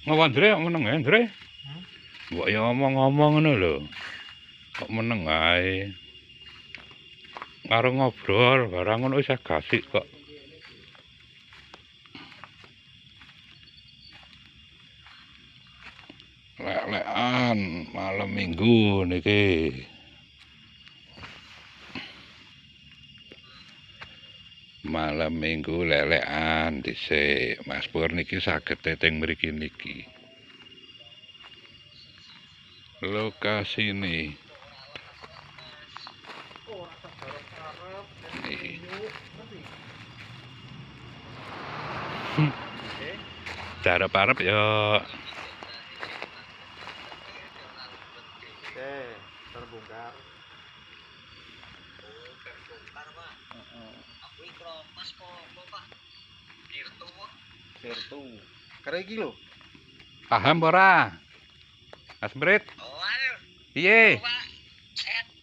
Ngapa Ndre meneng ya Ndre? Hmm? Mbok ya ngomong-ngomong ngono lho. Kok meneng ae. Karo ngobrol barang ngono wis gasik kok. Lek-lekan malam Minggu niki. Malam Minggu lelekan dhisik. Mas Pur niki saged teng mriki niki. Lokasine Darep-arep ya terbongkar. Virtu. Kare iki lho. paham ora? Mas Brit. Piye?